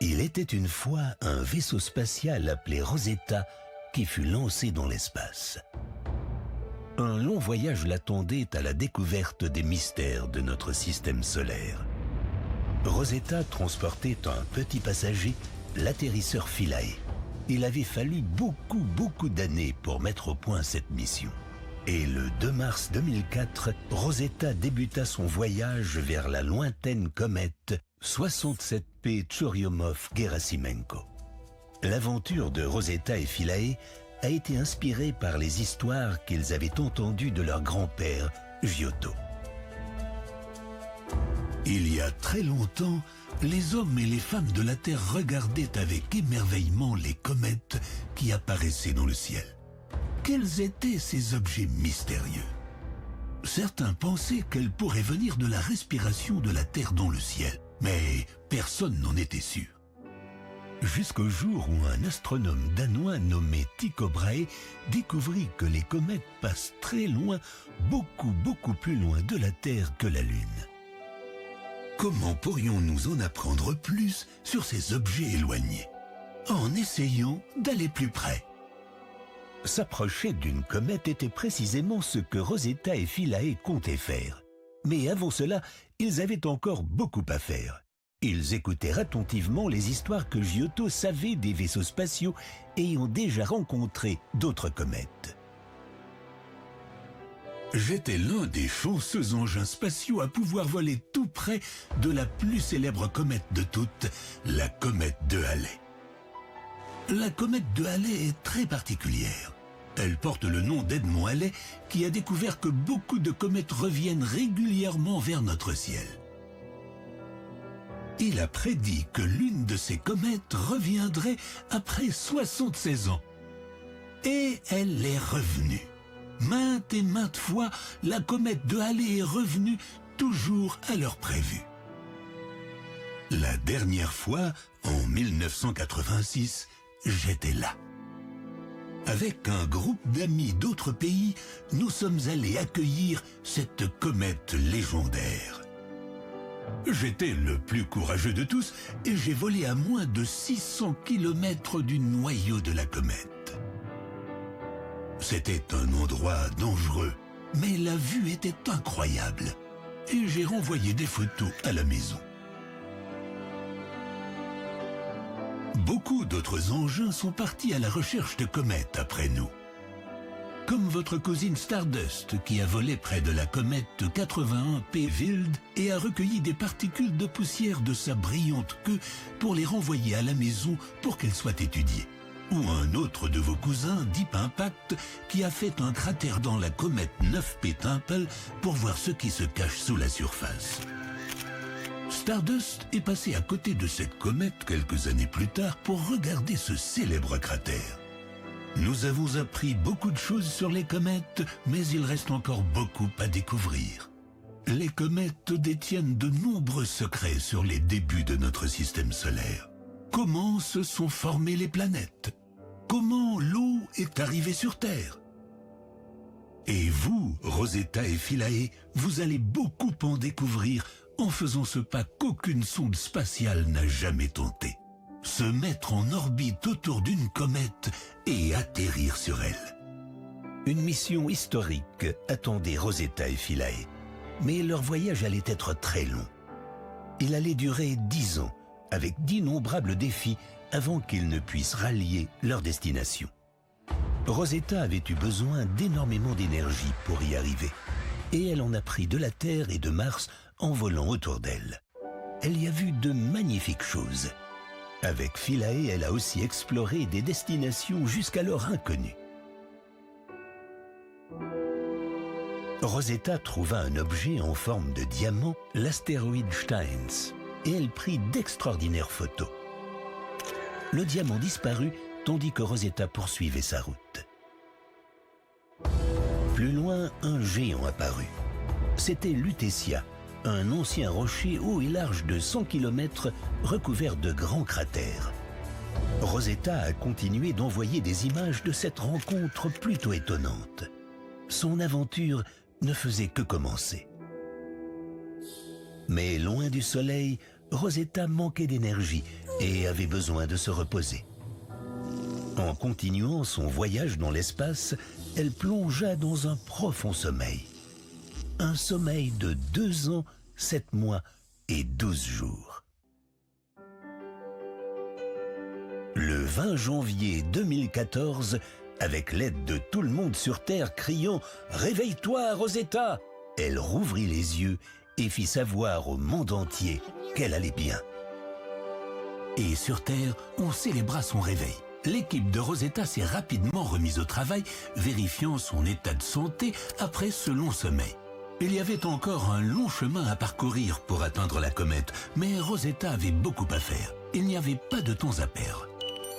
Il était une fois un vaisseau spatial appelé Rosetta qui fut lancé dans l'espace. Un long voyage l'attendait à la découverte des mystères de notre système solaire. Rosetta transportait un petit passager, l'atterrisseur Philae. Il avait fallu beaucoup d'années pour mettre au point cette mission. Et le 2 mars 2004, Rosetta débuta son voyage vers la lointaine comète 67P Churyumov-Gerasimenko. L'aventure de Rosetta et Philae a été inspirée par les histoires qu'ils avaient entendues de leur grand-père, Giotto. Il y a très longtemps, les hommes et les femmes de la Terre regardaient avec émerveillement les comètes qui apparaissaient dans le ciel. Quels étaient ces objets mystérieux? Certains pensaient qu'elles pourraient venir de la respiration de la Terre dans le ciel, mais personne n'en était sûr. Jusqu'au jour où un astronome danois nommé Tycho Brahe découvrit que les comètes passent très loin, beaucoup plus loin de la Terre que la Lune. Comment pourrions-nous en apprendre plus sur ces objets éloignés? En essayant d'aller plus près. S'approcher d'une comète était précisément ce que Rosetta et Philae comptaient faire. Mais avant cela, ils avaient encore beaucoup à faire. Ils écoutèrent attentivement les histoires que Giotto savait des vaisseaux spatiaux ayant déjà rencontré d'autres comètes. J'étais l'un des chanceux engins spatiaux à pouvoir voler tout près de la plus célèbre comète de toutes, la comète de Halley. La comète de Halley est très particulière. Elle porte le nom d'Edmond Halley, qui a découvert que beaucoup de comètes reviennent régulièrement vers notre ciel. Il a prédit que l'une de ces comètes reviendrait après 76 ans. Et elle est revenue. Maintes et maintes fois, la comète de Halley est revenue toujours à l'heure prévue. La dernière fois, en 1986, j'étais là. Avec un groupe d'amis d'autres pays, nous sommes allés accueillir cette comète légendaire. J'étais le plus courageux de tous et j'ai volé à moins de 600 km du noyau de la comète. C'était un endroit dangereux, mais la vue était incroyable et j'ai renvoyé des photos à la maison. Beaucoup d'autres engins sont partis à la recherche de comètes après nous. Comme votre cousine Stardust qui a volé près de la comète 81P Wild et a recueilli des particules de poussière de sa brillante queue pour les renvoyer à la maison pour qu'elles soient étudiées. Ou un autre de vos cousins, Deep Impact, qui a fait un cratère dans la comète 9P Temple pour voir ce qui se cache sous la surface. Stardust est passé à côté de cette comète quelques années plus tard pour regarder ce célèbre cratère. Nous avons appris beaucoup de choses sur les comètes, mais il reste encore beaucoup à découvrir. Les comètes détiennent de nombreux secrets sur les débuts de notre système solaire. Comment se sont formées les planètes? Comment l'eau est arrivée sur Terre? Et vous, Rosetta et Philae, vous allez beaucoup en découvrir en faisant ce pas qu'aucune sonde spatiale n'a jamais tenté. Se mettre en orbite autour d'une comète et atterrir sur elle. Une mission historique attendait Rosetta et Philae, mais leur voyage allait être très long. Il allait durer 10 ans, avec d'innombrables défis avant qu'ils ne puissent rallier leur destination. Rosetta avait eu besoin d'énormément d'énergie pour y arriver, et elle en a pris de la Terre et de Mars en volant autour d'elle. Elle y a vu de magnifiques choses. Avec Philae, elle a aussi exploré des destinations jusqu'alors inconnues. Rosetta trouva un objet en forme de diamant, l'astéroïde Steins, et elle prit d'extraordinaires photos. Le diamant disparut tandis que Rosetta poursuivait sa route. Plus loin, un géant apparut. C'était Lutetia, un ancien rocher haut et large de 100 km recouvert de grands cratères. Rosetta a continué d'envoyer des images de cette rencontre plutôt étonnante. Son aventure ne faisait que commencer. Mais loin du soleil, Rosetta manquait d'énergie et avait besoin de se reposer. En continuant son voyage dans l'espace, elle plongea dans un profond sommeil. Un sommeil de 2 ans, 7 mois et 12 jours. Le 20 janvier 2014, avec l'aide de tout le monde sur Terre criant « Réveille-toi, Rosetta !» elle rouvrit les yeux et fit savoir au monde entier qu'elle allait bien. Et sur Terre, on célébra son réveil. L'équipe de Rosetta s'est rapidement remise au travail, vérifiant son état de santé après ce long sommeil. Il y avait encore un long chemin à parcourir pour atteindre la comète, mais Rosetta avait beaucoup à faire. Il n'y avait pas de temps à perdre.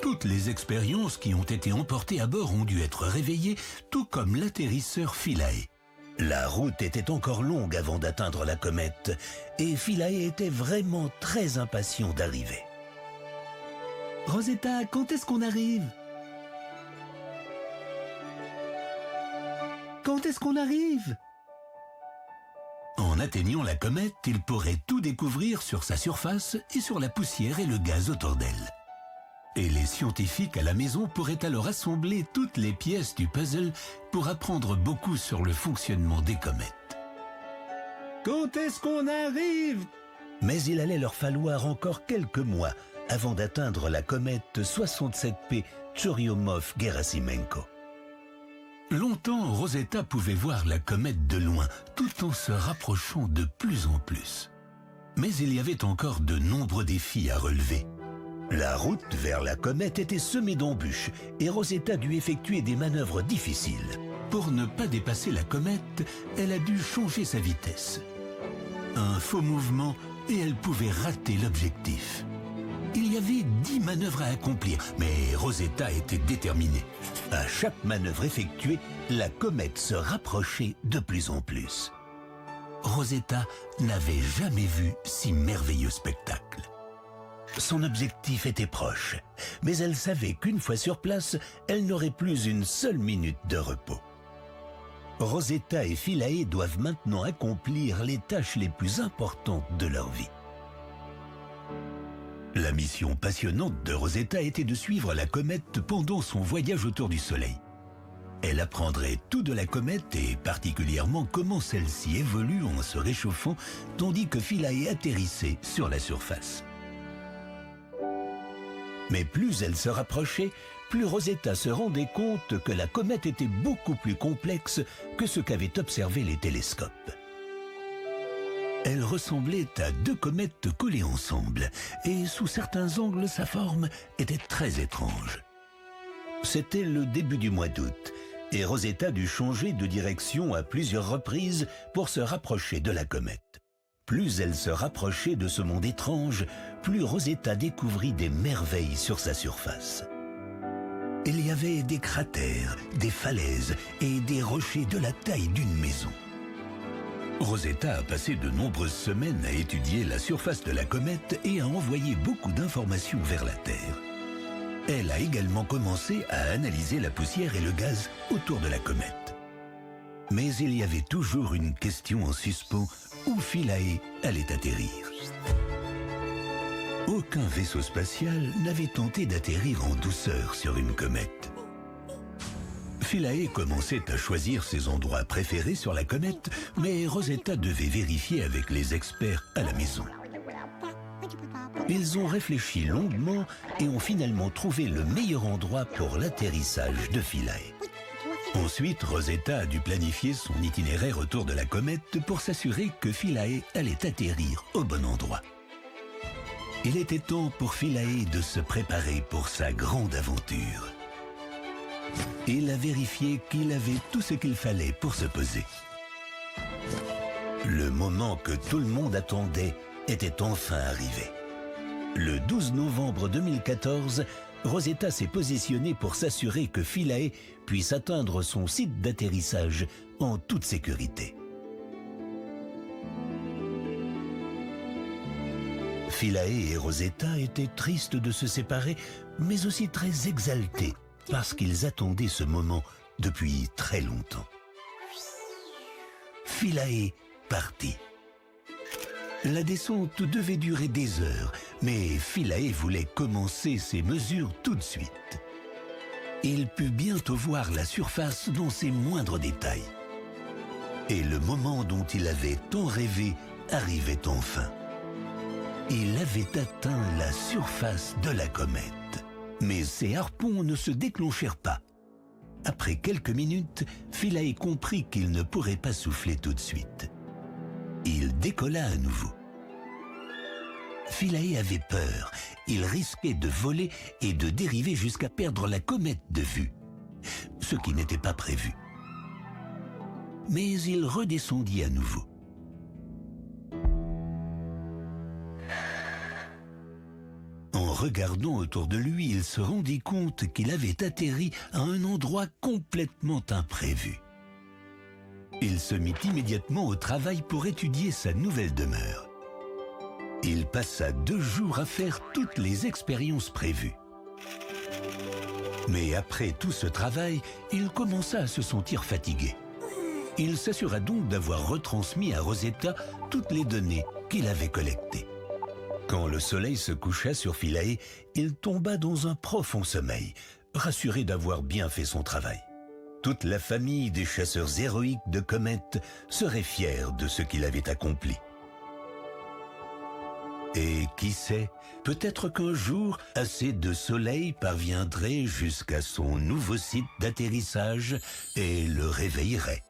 Toutes les expériences qui ont été emportées à bord ont dû être réveillées, tout comme l'atterrisseur Philae. La route était encore longue avant d'atteindre la comète, et Philae était vraiment très impatient d'arriver. « Rosetta, quand est-ce qu'on arrive ? Quand est-ce qu'on arrive ?» En atteignant la comète, il pourrait tout découvrir sur sa surface et sur la poussière et le gaz autour d'elle. Et les scientifiques à la maison pourraient alors assembler toutes les pièces du puzzle pour apprendre beaucoup sur le fonctionnement des comètes. Quand est-ce qu'on arrive ? Mais il allait leur falloir encore quelques mois avant d'atteindre la comète 67P Churyumov-Gerasimenko. Longtemps, Rosetta pouvait voir la comète de loin, tout en se rapprochant de plus en plus. Mais il y avait encore de nombreux défis à relever. La route vers la comète était semée d'embûches et Rosetta dut effectuer des manœuvres difficiles. Pour ne pas dépasser la comète, elle a dû changer sa vitesse. Un faux mouvement et elle pouvait rater l'objectif. Il y avait 10 manœuvres à accomplir, mais Rosetta était déterminée. À chaque manœuvre effectuée, la comète se rapprochait de plus en plus. Rosetta n'avait jamais vu si merveilleux spectacle. Son objectif était proche, mais elle savait qu'une fois sur place, elle n'aurait plus une seule minute de repos. Rosetta et Philae doivent maintenant accomplir les tâches les plus importantes de leur vie. La mission passionnante de Rosetta était de suivre la comète pendant son voyage autour du Soleil. Elle apprendrait tout de la comète et particulièrement comment celle-ci évolue en se réchauffant, tandis que Philae atterrissait sur la surface. Mais plus elle se rapprochait, plus Rosetta se rendait compte que la comète était beaucoup plus complexe que ce qu'avaient observé les télescopes. Elle ressemblait à 2 comètes collées ensemble, et sous certains angles, sa forme était très étrange. C'était le début du mois d'août, et Rosetta dut changer de direction à plusieurs reprises pour se rapprocher de la comète. Plus elle se rapprochait de ce monde étrange, plus Rosetta découvrit des merveilles sur sa surface. Il y avait des cratères, des falaises et des rochers de la taille d'une maison. Rosetta a passé de nombreuses semaines à étudier la surface de la comète et a envoyé beaucoup d'informations vers la Terre. Elle a également commencé à analyser la poussière et le gaz autour de la comète. Mais il y avait toujours une question en suspens, où Philae allait atterrir. Aucun vaisseau spatial n'avait tenté d'atterrir en douceur sur une comète. Philae commençait à choisir ses endroits préférés sur la comète, mais Rosetta devait vérifier avec les experts à la maison. Ils ont réfléchi longuement et ont finalement trouvé le meilleur endroit pour l'atterrissage de Philae. Ensuite, Rosetta a dû planifier son itinéraire autour de la comète pour s'assurer que Philae allait atterrir au bon endroit. Il était temps pour Philae de se préparer pour sa grande aventure. Il a vérifié qu'il avait tout ce qu'il fallait pour se poser. Le moment que tout le monde attendait était enfin arrivé. Le 12 novembre 2014, Rosetta s'est positionnée pour s'assurer que Philae puisse atteindre son site d'atterrissage en toute sécurité. Philae et Rosetta étaient tristes de se séparer, mais aussi très exaltés parce qu'ils attendaient ce moment depuis très longtemps. Philae partit. La descente devait durer des heures, mais Philae voulait commencer ses mesures tout de suite. Il put bientôt voir la surface dans ses moindres détails. Et le moment dont il avait tant rêvé arrivait enfin. Il avait atteint la surface de la comète. Mais ses harpons ne se déclenchèrent pas. Après quelques minutes, Philae comprit qu'il ne pourrait pas souffler tout de suite. Il décolla à nouveau. Philae avait peur. Il risquait de voler et de dériver jusqu'à perdre la comète de vue, ce qui n'était pas prévu. Mais il redescendit à nouveau. En regardant autour de lui, il se rendit compte qu'il avait atterri à un endroit complètement imprévu. Il se mit immédiatement au travail pour étudier sa nouvelle demeure. Il passa 2 jours à faire toutes les expériences prévues. Mais après tout ce travail, il commença à se sentir fatigué. Il s'assura donc d'avoir retransmis à Rosetta toutes les données qu'il avait collectées. Quand le soleil se coucha sur Philae, il tomba dans un profond sommeil, rassuré d'avoir bien fait son travail. Toute la famille des chasseurs héroïques de comètes serait fière de ce qu'il avait accompli. Et qui sait, peut-être qu'un jour, assez de soleil parviendrait jusqu'à son nouveau site d'atterrissage et le réveillerait.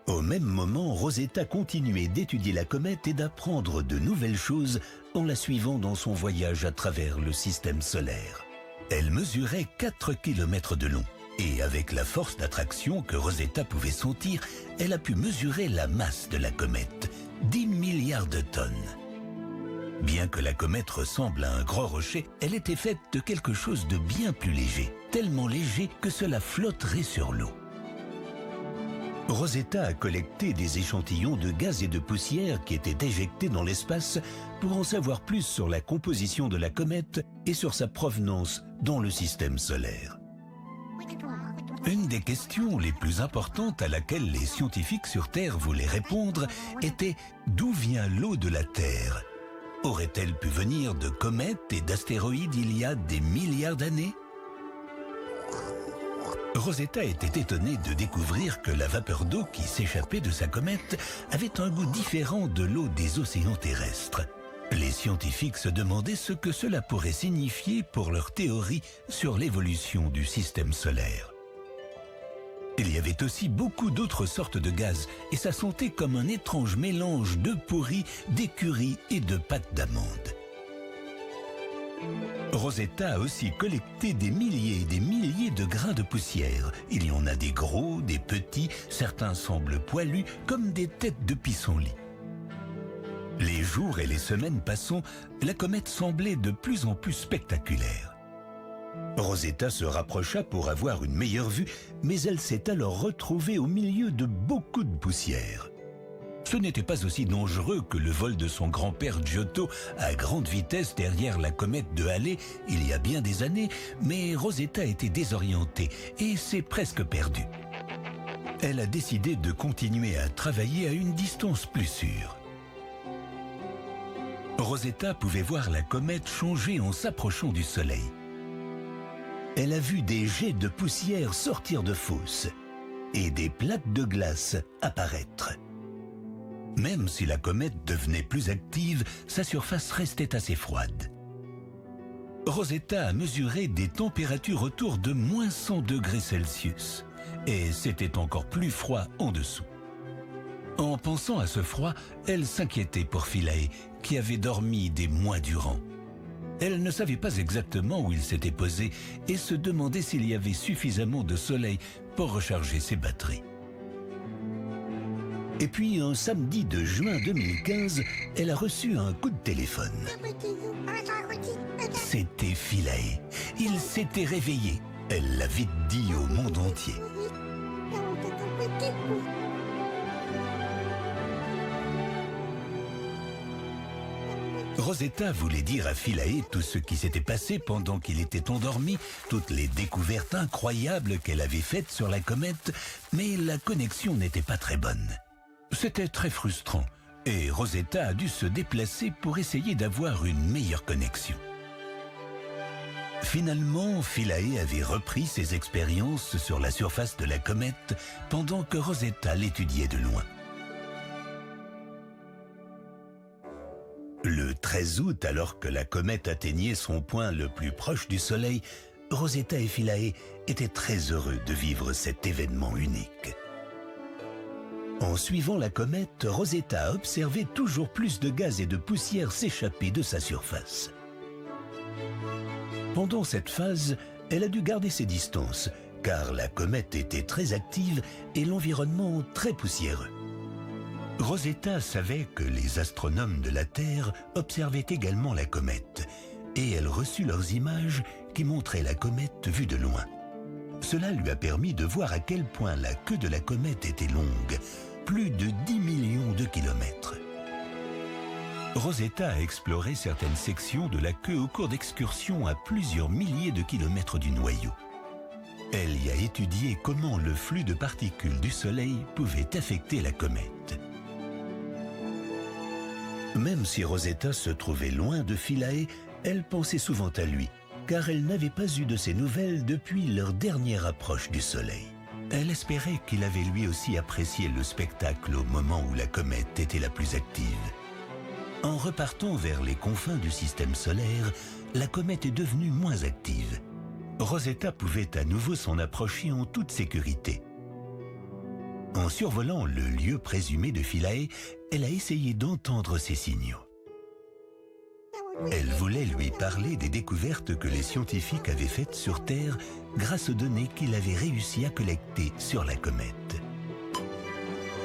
Au même moment, Rosetta continuait d'étudier la comète et d'apprendre de nouvelles choses en la suivant dans son voyage à travers le système solaire. Elle mesurait 4 km de long. Et avec la force d'attraction que Rosetta pouvait sentir, elle a pu mesurer la masse de la comète, 10 milliards de tonnes. Bien que la comète ressemble à un gros rocher, elle était faite de quelque chose de bien plus léger, tellement léger que cela flotterait sur l'eau. Rosetta a collecté des échantillons de gaz et de poussière qui étaient éjectés dans l'espace pour en savoir plus sur la composition de la comète et sur sa provenance dans le système solaire. Une des questions les plus importantes à laquelle les scientifiques sur Terre voulaient répondre était d'où vient l'eau de la Terre? Aurait-elle pu venir de comètes et d'astéroïdes il y a des milliards d'années? Rosetta était étonnée de découvrir que la vapeur d'eau qui s'échappait de sa comète avait un goût différent de l'eau des océans terrestres. Les scientifiques se demandaient ce que cela pourrait signifier pour leur théorie sur l'évolution du système solaire. Il y avait aussi beaucoup d'autres sortes de gaz et ça sentait comme un étrange mélange de pourri, d'écurie et de pâte d'amande. Rosetta a aussi collecté des milliers et des milliers de grains de poussière. Il y en a des gros, des petits, certains semblent poilus comme des têtes de pissenlit. Les jours et les semaines passant, la comète semblait de plus en plus spectaculaire. Rosetta se rapprocha pour avoir une meilleure vue, mais elle s'est alors retrouvée au milieu de beaucoup de poussière. Ce n'était pas aussi dangereux que le vol de son grand-père Giotto à grande vitesse derrière la comète de Halley il y a bien des années, mais Rosetta était désorientée et s'est presque perdue. Elle a décidé de continuer à travailler à une distance plus sûre. Rosetta pouvait voir la comète changer en s'approchant du Soleil. Elle a vu des jets de poussière sortir de fosses et des plaques de glace apparaître. Même si la comète devenait plus active, sa surface restait assez froide. Rosetta a mesuré des températures autour de moins 100 degrés Celsius et c'était encore plus froid en dessous. En pensant à ce froid, elle s'inquiétait pour Philae, qui avait dormi des mois durant. Elle ne savait pas exactement où il s'était posé et se demandait s'il y avait suffisamment de soleil pour recharger ses batteries. Et puis, un samedi de juin 2015, elle a reçu un coup de téléphone. C'était Philae. Il s'était réveillé. Elle l'a vite dit au monde entier. Rosetta voulait dire à Philae tout ce qui s'était passé pendant qu'il était endormi, toutes les découvertes incroyables qu'elle avait faites sur la comète, mais la connexion n'était pas très bonne. C'était très frustrant Et Rosetta a dû se déplacer pour essayer d'avoir une meilleure connexion. Finalement, Philae avait repris ses expériences sur la surface de la comète pendant que Rosetta l'étudiait de loin. Le 13 août, alors que la comète atteignait son point le plus proche du Soleil, Rosetta et Philae étaient très heureux de vivre cet événement unique. En suivant la comète, Rosetta a observé toujours plus de gaz et de poussière s'échapper de sa surface. Pendant cette phase, elle a dû garder ses distances, car la comète était très active et l'environnement très poussiéreux. Rosetta savait que les astronomes de la Terre observaient également la comète, et elle reçut leurs images qui montraient la comète vue de loin. Cela lui a permis de voir à quel point la queue de la comète était longue, plus de 10 millions de kilomètres. Rosetta a exploré certaines sections de la queue au cours d'excursions à plusieurs milliers de kilomètres du noyau. Elle y a étudié comment le flux de particules du Soleil pouvait affecter la comète. Même si Rosetta se trouvait loin de Philae, elle pensait souvent à lui, car elle n'avait pas eu de ses nouvelles depuis leur dernière approche du Soleil. Elle espérait qu'il avait lui aussi apprécié le spectacle au moment où la comète était la plus active. En repartant vers les confins du système solaire, la comète est devenue moins active. Rosetta pouvait à nouveau s'en approcher en toute sécurité. En survolant le lieu présumé de Philae, elle a essayé d'entendre ses signaux. Elle voulait lui parler des découvertes que les scientifiques avaient faites sur Terre grâce aux données qu'il avait réussi à collecter sur la comète.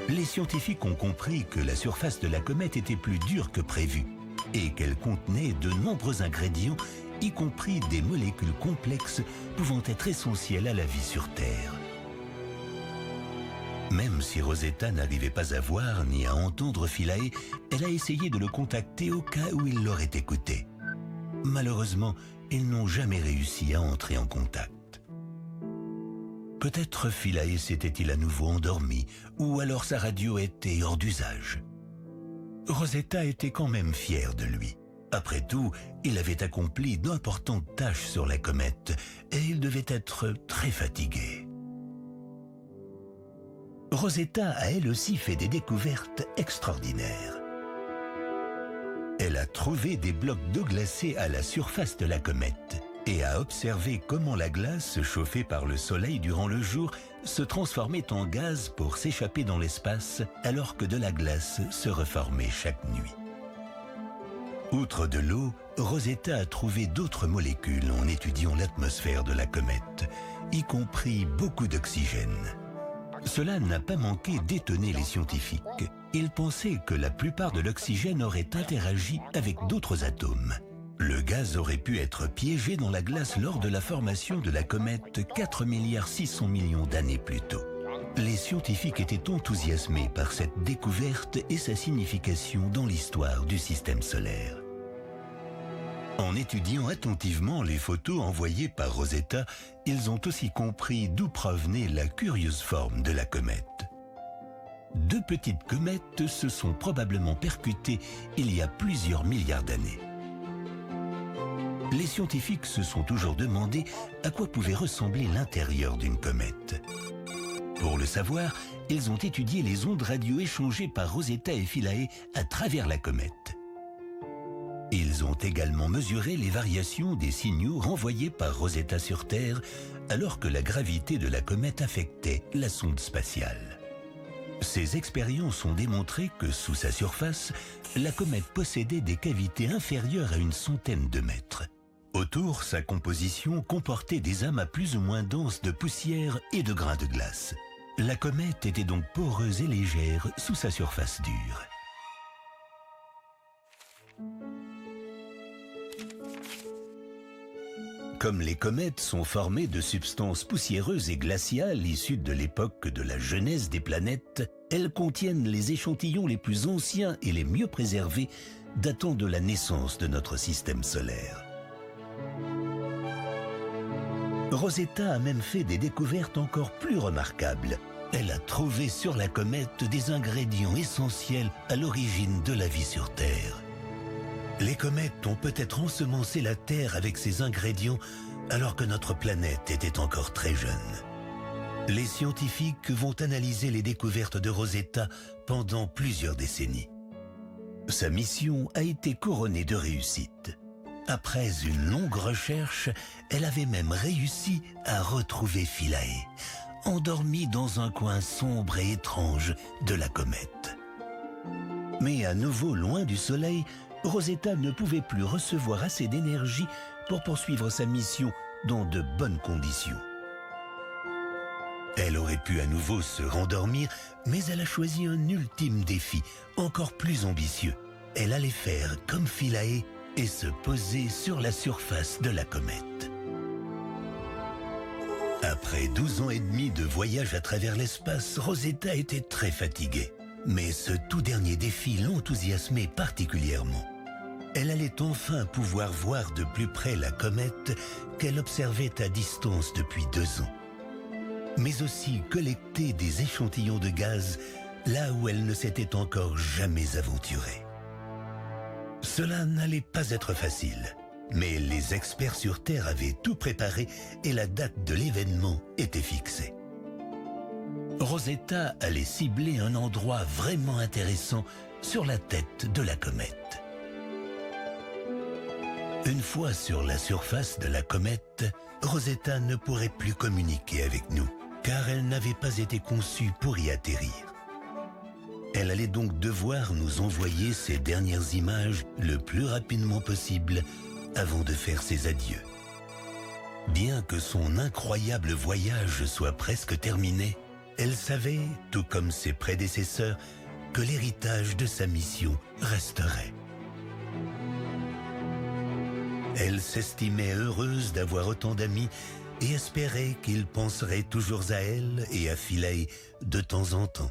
Les scientifiques ont compris que la surface de la comète était plus dure que prévu et qu'elle contenait de nombreux ingrédients, y compris des molécules complexes pouvant être essentielles à la vie sur Terre. Même si Rosetta n'arrivait pas à voir ni à entendre Philae, elle a essayé de le contacter au cas où il l'aurait écouté. Malheureusement, ils n'ont jamais réussi à entrer en contact. Peut-être Philae s'était-il à nouveau endormi, ou alors sa radio était hors d'usage. Rosetta était quand même fière de lui. Après tout, il avait accompli d'importantes tâches sur la comète, et il devait être très fatigué. Rosetta a elle aussi fait des découvertes extraordinaires. Elle a trouvé des blocs d'eau glacée à la surface de la comète et a observé comment la glace, chauffée par le soleil durant le jour, se transformait en gaz pour s'échapper dans l'espace alors que de la glace se reformait chaque nuit. Outre de l'eau, Rosetta a trouvé d'autres molécules en étudiant l'atmosphère de la comète, y compris beaucoup d'oxygène. Cela n'a pas manqué d'étonner les scientifiques. Ils pensaient que la plupart de l'oxygène aurait interagi avec d'autres atomes. Le gaz aurait pu être piégé dans la glace lors de la formation de la comète 4,6 milliards d'années plus tôt. Les scientifiques étaient enthousiasmés par cette découverte et sa signification dans l'histoire du système solaire. En étudiant attentivement les photos envoyées par Rosetta, ils ont aussi compris d'où provenait la curieuse forme de la comète. Deux petites comètes se sont probablement percutées il y a plusieurs milliards d'années. Les scientifiques se sont toujours demandé à quoi pouvait ressembler l'intérieur d'une comète. Pour le savoir, ils ont étudié les ondes radio échangées par Rosetta et Philae à travers la comète. Ils ont également mesuré les variations des signaux renvoyés par Rosetta sur Terre alors que la gravité de la comète affectait la sonde spatiale. Ces expériences ont démontré que sous sa surface, la comète possédait des cavités inférieures à une centaine de mètres. Autour, sa composition comportait des amas plus ou moins denses de poussière et de grains de glace. La comète était donc poreuse et légère sous sa surface dure. Comme les comètes sont formées de substances poussiéreuses et glaciales issues de l'époque de la genèse des planètes, elles contiennent les échantillons les plus anciens et les mieux préservés datant de la naissance de notre système solaire. Rosetta a même fait des découvertes encore plus remarquables. elle a trouvé sur la comète des ingrédients essentiels à l'origine de la vie sur Terre. Les comètes ont peut-être ensemencé la Terre avec ces ingrédients alors que notre planète était encore très jeune. Les scientifiques vont analyser les découvertes de Rosetta pendant plusieurs décennies. Sa mission a été couronnée de réussite. Après une longue recherche, elle avait même réussi à retrouver Philae, endormi dans un coin sombre et étrange de la comète. Mais à nouveau loin du Soleil, Rosetta ne pouvait plus recevoir assez d'énergie pour poursuivre sa mission dans de bonnes conditions. Elle aurait pu à nouveau se rendormir, mais elle a choisi un ultime défi, encore plus ambitieux. Elle allait faire comme Philae et se poser sur la surface de la comète. Après 12 ans et demi de voyage à travers l'espace, Rosetta était très fatiguée. Mais ce tout dernier défi l'enthousiasmait particulièrement. Elle allait enfin pouvoir voir de plus près la comète qu'elle observait à distance depuis 2 ans. Mais aussi collecter des échantillons de gaz là où elle ne s'était encore jamais aventurée. Cela n'allait pas être facile, mais les experts sur Terre avaient tout préparé et la date de l'événement était fixée. Rosetta allait cibler un endroit vraiment intéressant sur la tête de la comète. Une fois sur la surface de la comète, Rosetta ne pourrait plus communiquer avec nous, car elle n'avait pas été conçue pour y atterrir. Elle allait donc devoir nous envoyer ses dernières images le plus rapidement possible avant de faire ses adieux. Bien que son incroyable voyage soit presque terminé, elle savait, tout comme ses prédécesseurs, que l'héritage de sa mission resterait. Elle s'estimait heureuse d'avoir autant d'amis et espérait qu'ils penseraient toujours à elle et à Philae de temps en temps.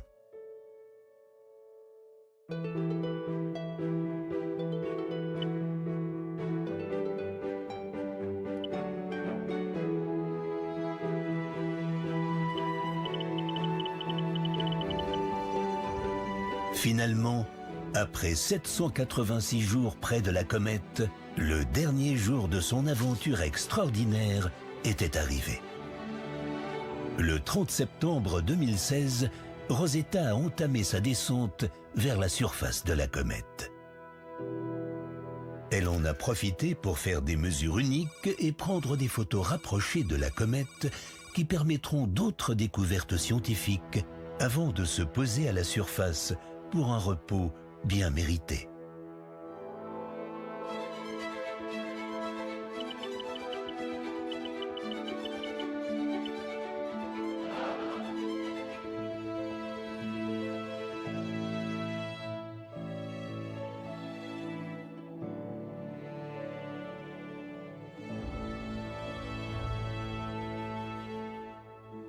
Finalement, après 786 jours près de la comète, le dernier jour de son aventure extraordinaire était arrivé. Le 30 septembre 2016, Rosetta a entamé sa descente vers la surface de la comète. Elle en a profité pour faire des mesures uniques et prendre des photos rapprochées de la comète qui permettront d'autres découvertes scientifiques avant de se poser à la surface pour un repos bien mérité.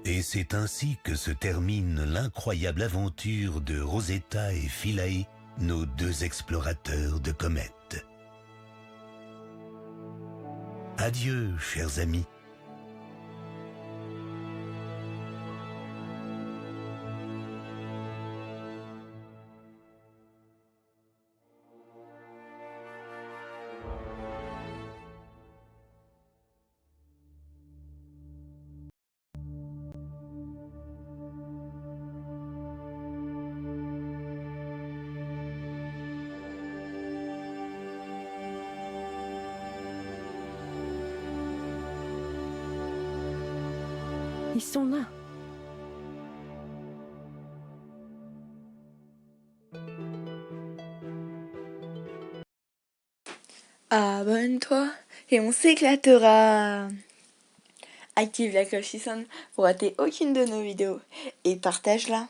Et c'est ainsi que se termine l'incroyable aventure de Rosetta et Philae, nos 2 explorateurs de comètes. Adieu, chers amis. Ils sont là. Abonne-toi et on s'éclatera. Active la cloche qui sonne pour rater aucune de nos vidéos et partage-la.